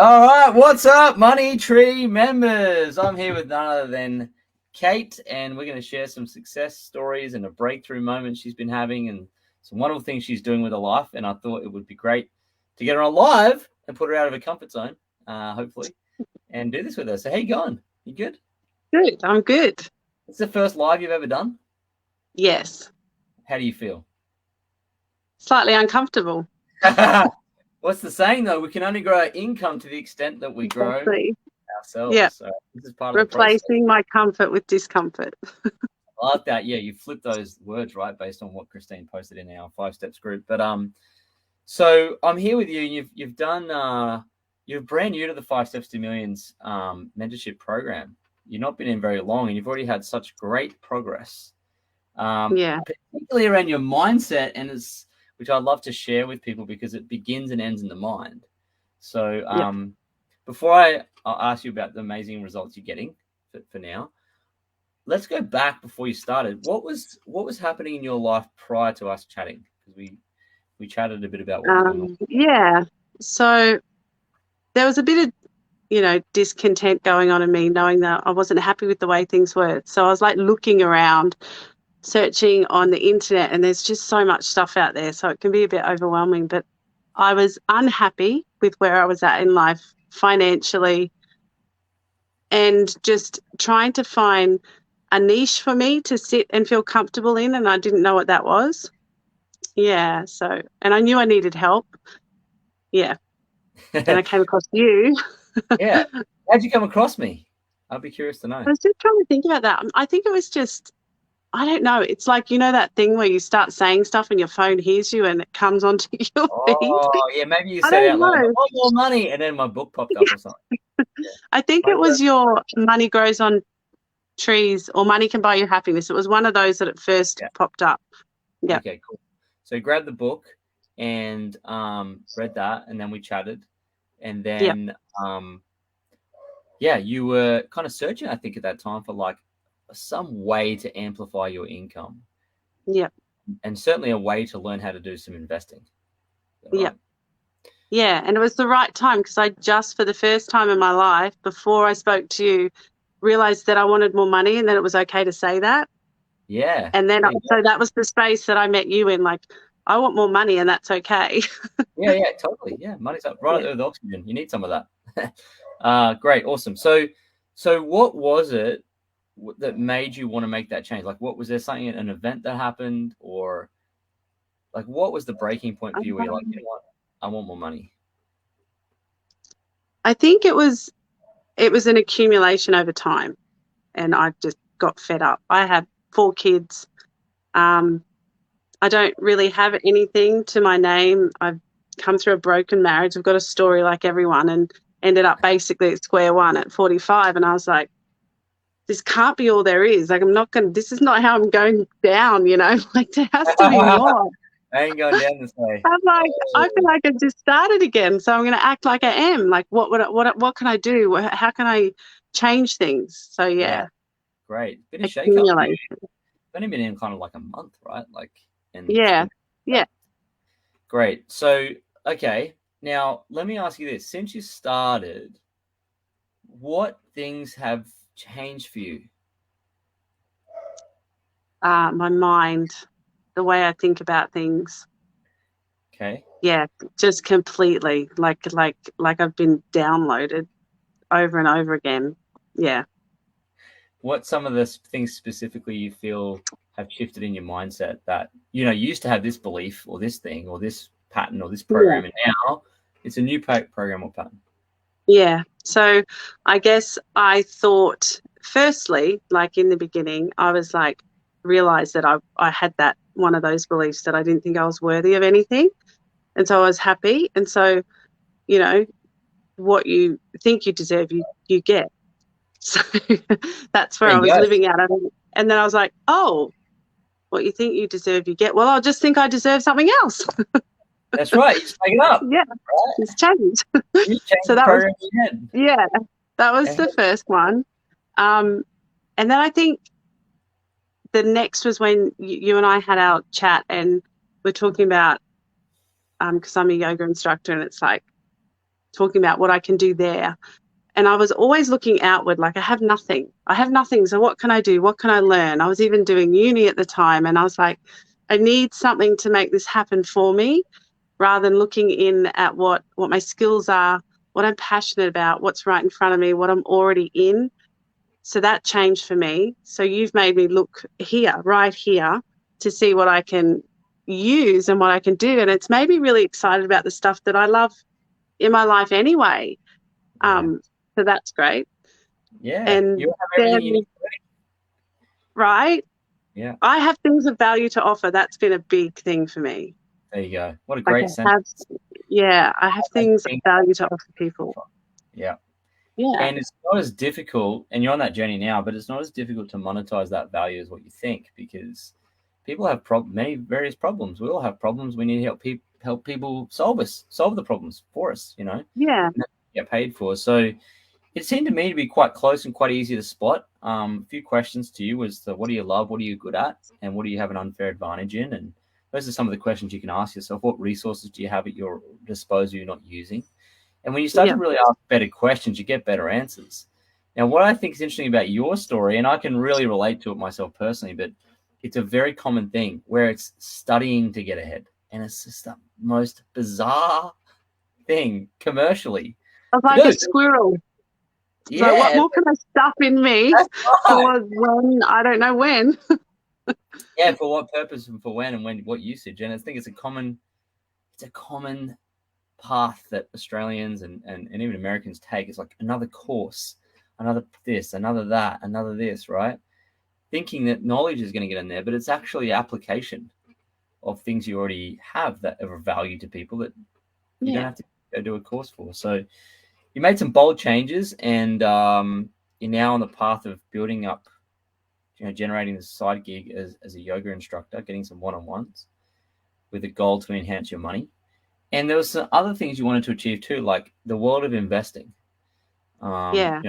All right, what's up, Money Tree members? I'm here with none other than Kate, and we're going to share some success stories and a breakthrough moment she's been having and some wonderful things she's doing with her life. And I thought it would be great to get her on live and put her out of her comfort zone, hopefully, and do this with her. So how you going? You good? Good. I'm good. It's the first live you've ever done? Yes. How do you feel? Slightly uncomfortable. What's the saying, though? We can only grow our income to the extent that we grow ourselves. Yeah. So this is part of replacing my comfort with discomfort. I like that. Yeah, you flip those words, right, based on what Christine posted in our 5 Steps group. But so I'm here with you. You've done you're brand new to the 5 Steps to Millions mentorship program. You've not been in very long, and you've already had such great progress. Particularly around your mindset, and which I'd love to share with people because it begins and ends in the mind. So before I'll ask you about the amazing results you're getting for now, let's go back before you started. What was happening in your life prior to us chatting? Because we chatted a bit about what was going on. Yeah. So there was a bit of, discontent going on in me, knowing that I wasn't happy with the way things were. So I was like looking around, searching on the internet, and there's just so much stuff out there. So it can be a bit overwhelming, but I was unhappy with where I was at in life financially and just trying to find a niche for me to sit and feel comfortable in. And I didn't know what that was. Yeah. So, and I knew I needed help. Yeah. And I came across you. Yeah. How'd you come across me? I'd be curious to know. I was just trying to think about that. I think it was just, I don't know. It's like, that thing where you start saying stuff and your phone hears you and it comes onto your feed. Oh, yeah. Maybe you said out loud, I want more money. And then my book popped up or something. I think it was your Money Grows on Trees or Money Can Buy You Happiness. It was one of those that at first popped up. Yeah. Okay, cool. So you grabbed the book and read that, and then we chatted. And then, you were kind of searching, I think, at that time for like some way to amplify your income. Yeah. And certainly a way to learn how to do some investing. Yeah. Right? Yeah. And it was the right time because I just, for the first time in my life, before I spoke to you, realized that I wanted more money and then it was okay to say that. Yeah. And then, so that was the space that I met you in, like, I want more money and that's okay. Yeah, totally. Yeah. Money's up right there with oxygen. You need some of that. Great. Awesome. So what was it that made you want to make that change? Like, was there something, an event that happened, or like, what was the breaking point for you where you're like, you know what, I want more money? I think it was an accumulation over time, and I just got fed up. I have 4 kids. I don't really have anything to my name. I've come through a broken marriage. I've got a story like everyone, and ended up basically at square one at 45. And I was like, this can't be all there is. Like, this is not how I'm going down, like there has to be more. I ain't going down this way. I'm like, I feel like I've just started again. So I'm going to act like I am. Like, what can I do? How can I change things? So, yeah. Great. Bit of shake-up. You've only been in kind of like a month, right? Like, yeah. Great. So, okay. Now, let me ask you this. Since you started, what things have changed for you? My mind, the way I think about things. Okay. Yeah, just completely. Like I've been downloaded over and over again. Yeah. What some of the things specifically you feel have shifted in your mindset that, you used to have this belief or this thing or this pattern or this program, and now it's a new program or pattern? Yeah. So I guess I thought, firstly, like in the beginning, I was like, realized that I had that one of those beliefs that I didn't think I was worthy of anything. And so I was happy. And so, what you think you deserve, you get. So that's where I was living out. And then I was like, oh, what you think you deserve, you get. Well, I'll just think I deserve something else. That's right. You just make it up. Yeah. Right. It's changed. So that was, that was the first one. And then I think the next was when you and I had our chat and we're talking about, because I'm a yoga instructor, and it's like, talking about what I can do there. And I was always looking outward, like I have nothing. So what can I do? What can I learn? I was even doing uni at the time, and I was like, I need something to make this happen for me, rather than looking in at what my skills are, what I'm passionate about, what's right in front of me, what I'm already in. So that changed for me. So you've made me look here, right here, to see what I can use and what I can do. And it's made me really excited about the stuff that I love in my life anyway. Yeah. So that's great. Yeah. And You have then, everything you need. right, Yeah. I have things of value to offer. That's been a big thing for me. There you go. What a Like great sentence. I have things of value to offer people. Yeah. Yeah. And it's not as difficult, and you're on that journey now, but it's not as difficult to monetize that value as what you think, because people have many various problems. We all have problems. We need to help people solve the problems for us, you know. Yeah. And that's what we get paid for. So it seemed to me to be quite close and quite easy to spot. A few questions to you was what do you love, what are you good at, and what do you have an unfair advantage in? And those are some of the questions you can ask yourself. What resources do you have at your disposal you're not using? And when you start to really ask better questions, you get better answers. Now, what I think is interesting about your story, and I can really relate to it myself personally, but it's a very common thing where it's studying to get ahead. And it's just the most bizarre thing commercially. I was like a squirrel. Yeah. So what more can I stuff in me for when? I don't know when. Yeah, for what purpose and for when and what usage. And I think it's a common path that Australians and even Americans take. It's like another course, another this, another that, another this, right? Thinking that knowledge is going to get in there, but it's actually application of things you already have that are of value to people that you don't have to go do a course for. So you made some bold changes, and you're now on the path of building up, generating this side gig as a yoga instructor, getting some one-on-ones with a goal to enhance your money. And there was some other things you wanted to achieve too, like the world of investing. Yeah.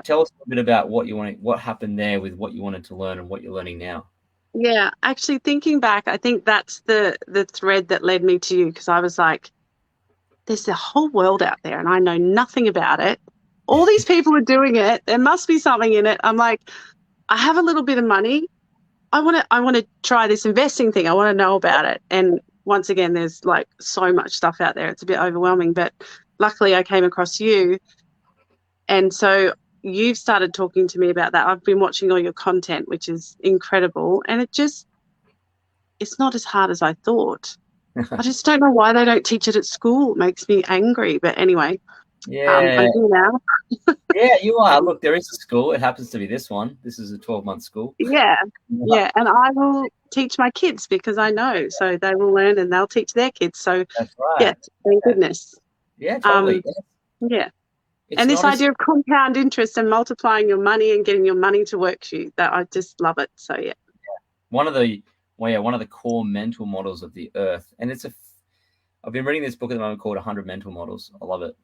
Tell us a bit about what happened there with what you wanted to learn and what you're learning now. Yeah, actually thinking back, I think that's the thread that led me to you, because I was like, there's a whole world out there and I know nothing about it. All these people are doing it. There must be something in it. I'm like, I have a little bit of money. I want to try this investing thing. I want to know about it. And once again, there's like so much stuff out there. It's a bit overwhelming, but luckily I came across you. And so you've started talking to me about that. I've been watching all your content, which is incredible. And it's not as hard as I thought. I just don't know why they don't teach it at school. It makes me angry. But anyway, I'm here now. Yeah, you are. Look, there is a school. It happens to be this one. This is a 12-month school. Yeah. And I will teach my kids because I know. So they will learn and they'll teach their kids. So, that's right. Yeah, thank goodness. Yeah, totally. Yeah. And this idea of compound interest and multiplying your money and getting your money to work for you, that I just love it. So, yeah. One of the core mental models of the earth. And I've been reading this book at the moment called 100 Mental Models. I love it.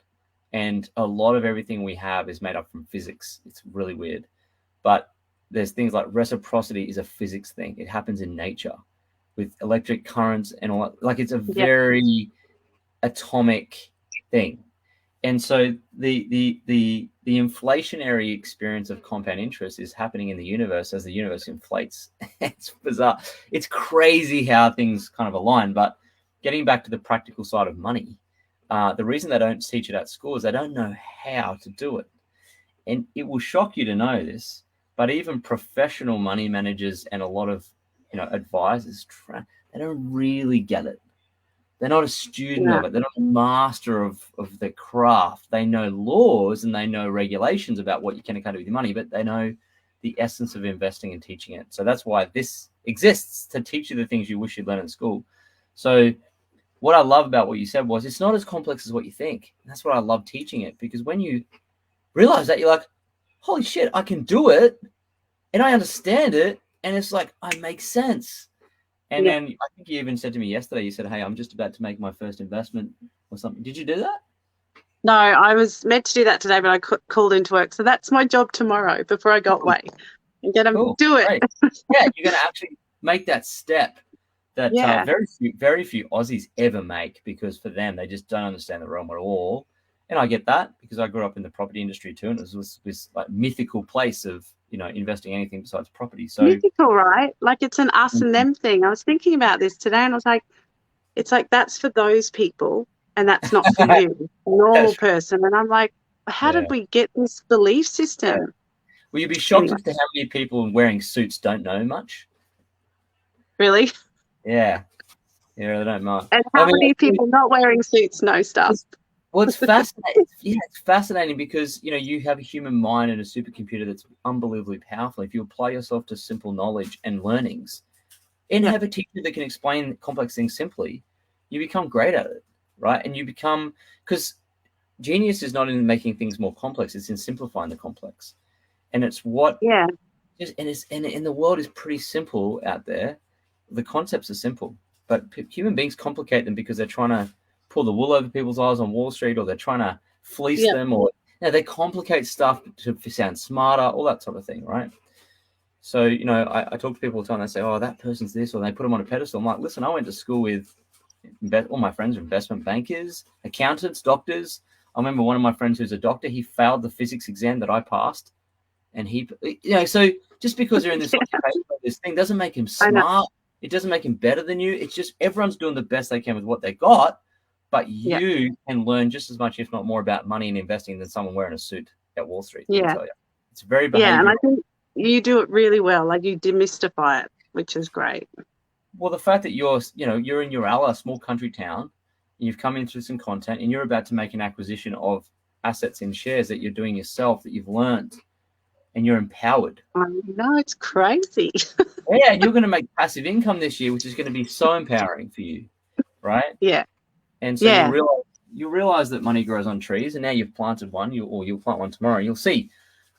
And a lot of everything we have is made up from physics. It's really weird. But there's things like reciprocity is a physics thing. It happens in nature with electric currents and all that. Like, it's a very atomic thing. And so the inflationary experience of compound interest is happening in the universe as the universe inflates. It's bizarre. It's crazy how things kind of align. But getting back to the practical side of money, the reason they don't teach it at school is they don't know how to do it. And it will shock you to know this, but even professional money managers and a lot of advisors, they don't really get it. They're not a student of it. They're not a master of the craft. They know laws and they know regulations about what you can and can't do with your money, but they know the essence of investing and teaching it. So that's why this exists, to teach you the things you wish you'd learn in school. So what I love about what you said was it's not as complex as what you think. And that's what I love teaching it, because when you realize that, you're like, holy shit, I can do it and I understand it. And it's like, I make sense. And then I think you even said to me yesterday, you said, hey, I'm just about to make my first investment or something. Did you do that? No, I was meant to do that today, but I called into work. So that's my job tomorrow before I go away. And get them do it. Yeah, you're going to actually make that step. that Yeah. very few Aussies ever make, because for them, they just don't understand the realm at all. And I get that, because I grew up in the property industry too, and it was this like mythical place of, investing anything besides property. So Mythical, right? Like it's an us and them thing. I was thinking about this today and I was like, it's like that's for those people and that's not for you, normal that's person. And I'm like, how yeah, did we get this belief yeah. system? Will you be shocked Anyway, as to how many people wearing suits don't know much? really? Yeah, they don't mind. And I how mean, many people not wearing suits know stuff? well, it's fascinating. Yeah, it's fascinating because you have a human mind and a supercomputer that's unbelievably powerful. If you apply yourself to simple knowledge and learnings, and Yeah. have a teacher that can explain complex things simply, you become great at it, right? And you become, because genius is not in making things more complex; it's in simplifying the complex. And it's what, Yeah. and the world is pretty simple out there. The concepts are simple, but human beings complicate them because they're trying to pull the wool over people's eyes on Wall Street, or they're trying to fleece Yeah. them, or they complicate stuff to sound smarter, all that sort of thing, right? So, I talk to people all the time. They say, "Oh, that person's this," or they put them on a pedestal. I'm like, listen, I went to school with all my friends are investment bankers, accountants, doctors. I remember one of my friends who's a doctor. He failed the physics exam that I passed, and so just because they're in this occupation, this thing doesn't make him I know. smart. It doesn't make him better than you. It's just everyone's doing the best they can with what they got, but Yeah. you can learn just as much, if not more, about money and investing than someone wearing a suit at Wall Street. Let me Yeah. tell you, it's very Yeah. And behavioral. I think you do it really well. Like you demystify it, which is great. Well, the fact that you're in Uralla, a small country town, and you've come into some content, and you're about to make an acquisition of assets in shares that you're doing yourself, that you've learned, and you're empowered. I know, it's crazy. Yeah, and you're going to make passive income this year, which is going to be so empowering for you, right? Yeah. And so Yeah. you realize that money grows on trees, and now you've planted one, you'll plant one tomorrow, and you'll see.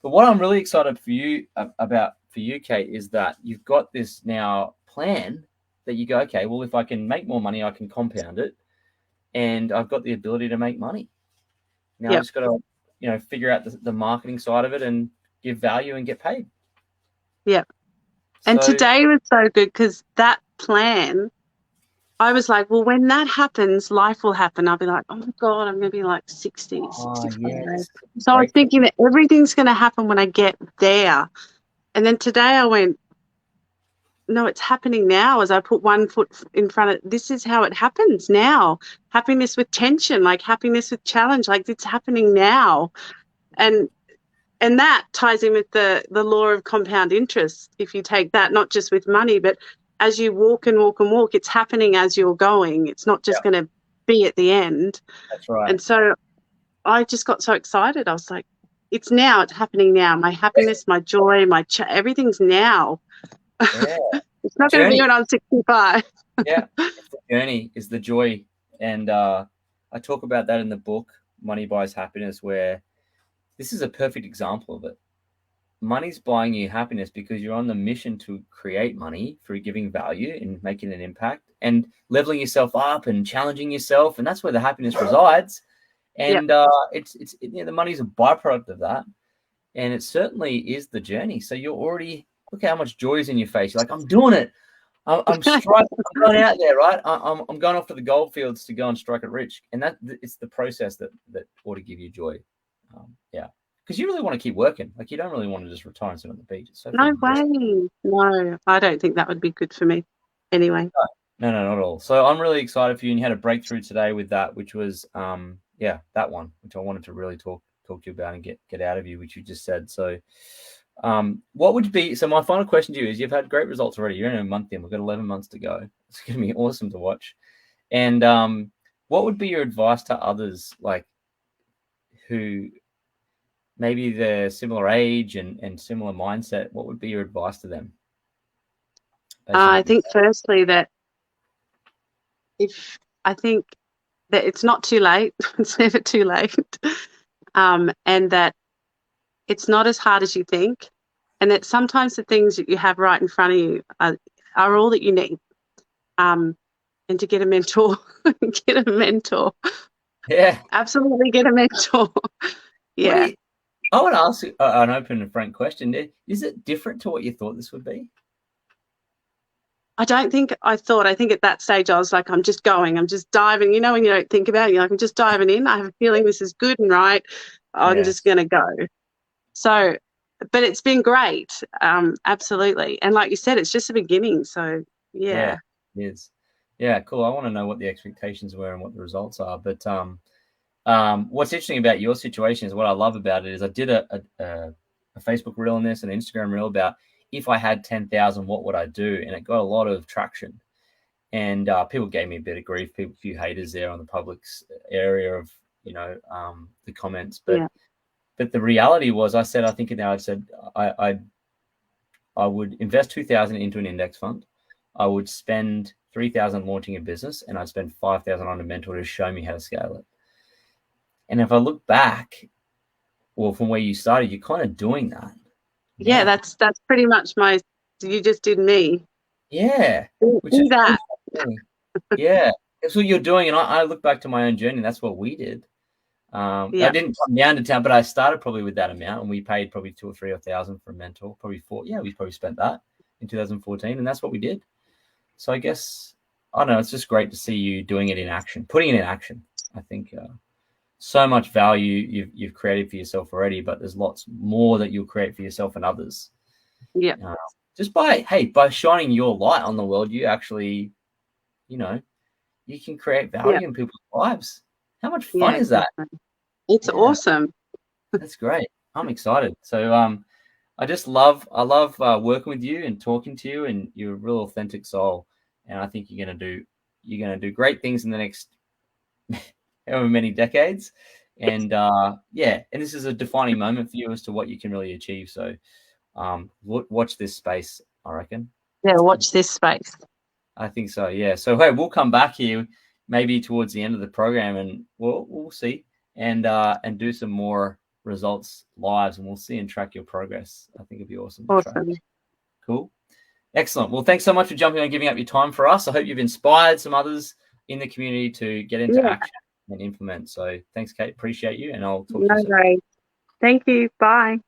But what I'm really excited for you Kate, is that you've got this now plan that you go, okay, well, if I can make more money, I can compound it, and I've got the ability to make money. Now I Yep. just got to, figure out the marketing side of it and give value and get paid. Yep. And So today was so good because that plan, I was like, well, when that happens, life will happen. I'll be like, oh my God, I'm going to be like 60, 65. yes, So I was great. thinking that everything's going to happen when I get there. And then today I went, no, it's happening now. As I put one foot in front of, this is how it happens now. Happiness with tension, like happiness with challenge, like it's happening now. And that ties in with the law of compound interest. If you take that, not just with money, but as you walk and walk and walk, it's happening as you're going. It's not just Yeah, going to be at the end. that's right. And so I just got so excited. I was like, it's now. It's happening now. My happiness, my joy, everything's now. Yeah, It's not going to be journey. when I'm 65. Yeah, it's the journey is the joy, and I talk about that in the book Money Buys Happiness, where this is a perfect example of it. Money's buying you happiness because you're on the mission to create money through giving value and making an impact and leveling yourself up and challenging yourself, and that's where the happiness resides. And the money's a byproduct of that, and it certainly is the journey. So you're already, look how much joy is in your face. You're like, I'm doing it. I'm striking. I'm going out there, right? I'm going off to the gold fields to go and strike it rich, and it's the process that ought to give you joy. Because you really want to keep working. Like you don't really want to just retire and sit on the beach. It's so No freaking way. No, I don't think that would be good for me. Anyway. No, not at all. So I'm really excited for you, and you had a breakthrough today with that, which was that one, which I wanted to really talk to you about and get out of you, which you just said. So what would be, so my final question to you is, you've had great results already. You're in a month in. We've got 11 months to go. It's going to be awesome to watch. And what would be your advice to others, like who maybe they're similar age and similar mindset? What would be your advice to them? I think firstly that it's not too late. It's never too late. And that it's not as hard as you think. And that sometimes the things that you have right in front of you are all that you need. And to get a mentor, get a mentor. Yeah. Absolutely get a mentor. Yeah. I want to ask an open and frank question. Is it different to what you thought this would be? I don't think I thought. I think at that stage I was like, I'm just going. I'm just diving. You know, when you don't think about it, you're like, I'm just diving in. I have a feeling this is good and right. I'm Yeah. just going to go. So, but it's been great. Absolutely. And like you said, it's just the beginning. So, yeah. It is. Yeah, cool. I want to know what the expectations were and what the results are. But what's interesting about your situation is what I love about it is I did a Facebook reel on this, an Instagram reel about if I had 10,000, what would I do? And it got a lot of traction. And people gave me a bit of grief, a few haters there on the public's area of, the comments. But the reality was, I said I would invest 2,000 into an index fund. I would spend 3,000 launching a business, and I'd spend 5,000 on a mentor to show me how to scale it. And if I look back, well, from where you started, you're kind of doing that. Yeah, that's pretty much you just did me. Yeah. Which is that. Yeah. That's what you're doing. And I look back to my own journey. That's what we did. I didn't come down to town, but I started probably with that amount, and we paid probably 2,000 or 3,000 for a mentor, probably 4. Yeah, we probably spent that in 2014, and that's what we did. So I guess, I don't know, it's just great to see you doing it in action, putting it in action. I think so much value you've created for yourself already, but there's lots more that you'll create for yourself and others. Yeah. Just by shining your light on the world, you actually, you can create value in people's lives. How much fun is that? It's awesome. That's great. I'm excited. So I love working with you and talking to you, and you're a real authentic soul. And I think you're gonna do great things in the next however many decades. And and this is a defining moment for you as to what you can really achieve. So watch this space, I reckon. Yeah, watch this space. I think so. Yeah. So hey, we'll come back here maybe towards the end of the program, and we'll see and do some more results lives, and we'll see and track your progress. I think it'd be awesome. Awesome. Cool. Excellent. Well, thanks so much for jumping on and giving up your time for us. I hope you've inspired some others in the community to get into action and implement. So thanks, Kate. Appreciate you. And I'll talk to you soon. Thank you. Bye.